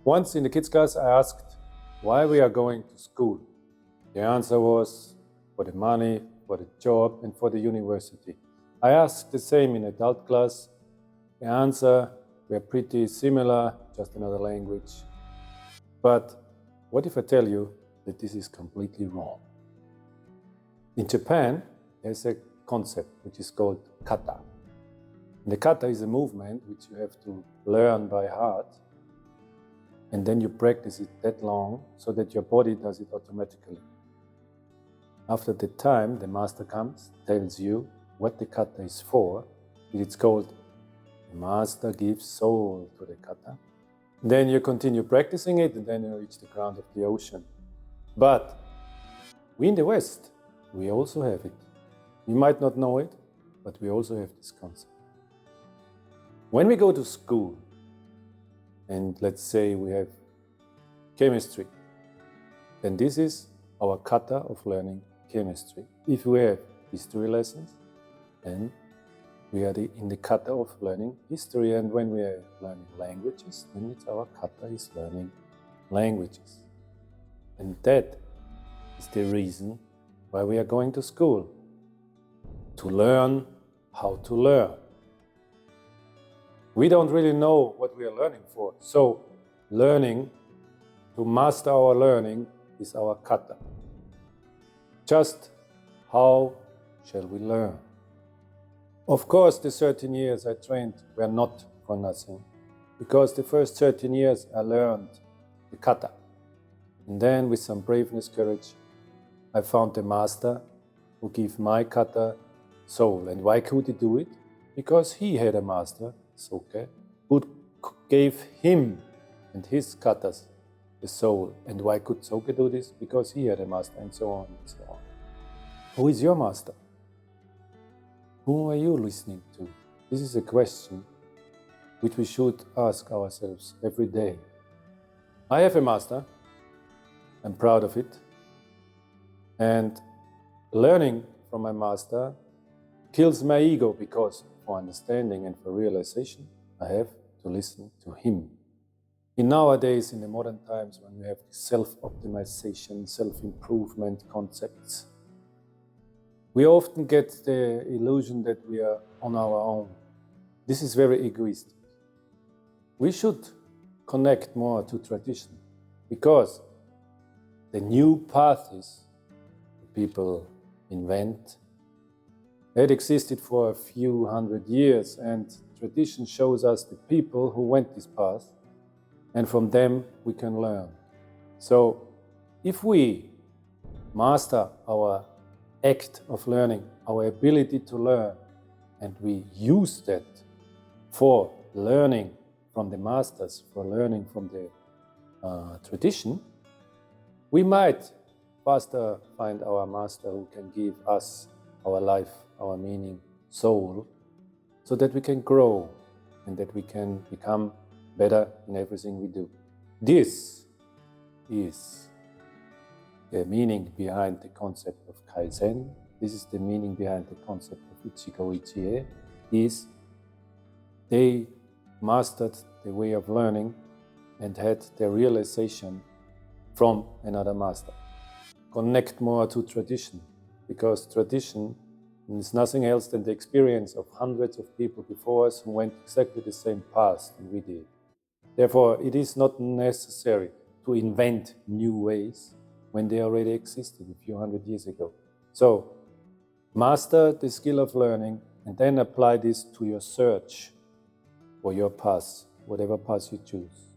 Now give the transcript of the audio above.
Once in the kids' class, I asked why we are going to school. The answer was for the money, for the job, and for the university. I asked the same in adult class. The answer were pretty similar, just another language. But what if I tell you that this is completely wrong? In Japan, there's a concept which is called kata. And the kata is a movement which you have to learn by heart, and then you practice it that long so that your body does it automatically. After that time, the master comes, tells you what the kata is for. It's called the master gives soul to the kata. Then you continue practicing it, and then you reach the ground of the ocean. But we in the West, we also have it. We might not know it, but we also have this concept. When we go to school, and let's say we have chemistry, then this is our kata of learning chemistry. If we have history lessons, then we are in the kata of learning history. And when we are learning languages, then it's our kata is learning languages. And that is the reason why we are going to school, to learn how to learn. We don't really know what we are learning for. So learning, to master our learning, is our kata. Just how shall we learn? Of course, the 13 years I trained were not for nothing, because the first 13 years I learned the kata. And then with some braveness, courage, I found the master who gave my kata soul. And why could he do it? Because he had a master, Soke, who gave him and his katas the soul. And why could Soke do this? Because he had a master, and so on and so on. Who is your master? Who are you listening to? This is a question which we should ask ourselves every day. I have a master. I'm proud of it. And learning from my master kills my ego, because for understanding and for realization, I have to listen to him. Nowadays, in the modern times, when we have self-optimization, self-improvement concepts, we often get the illusion that we are on our own. This is very egoistic. We should connect more to tradition, because the new paths people invent had existed for a few hundred years, and tradition shows us the people who went this path, and from them we can learn. So if we master our act of learning, our ability to learn, and we use that for learning from the masters, for learning from the tradition, we might faster find our master who can give us our life, our meaning, soul, so that we can grow and that we can become better in everything we do. This is the meaning behind the concept of Kaizen. This is the meaning behind the concept of Ichigo Ichie. Is they mastered the way of learning and had their realization from another master. Connect more to tradition, because tradition is nothing else than the experience of hundreds of people before us who went exactly the same path than we did. Therefore, it is not necessary to invent new ways when they already existed a few hundred years ago. So, master the skill of learning and then apply this to your search for your path, whatever path you choose.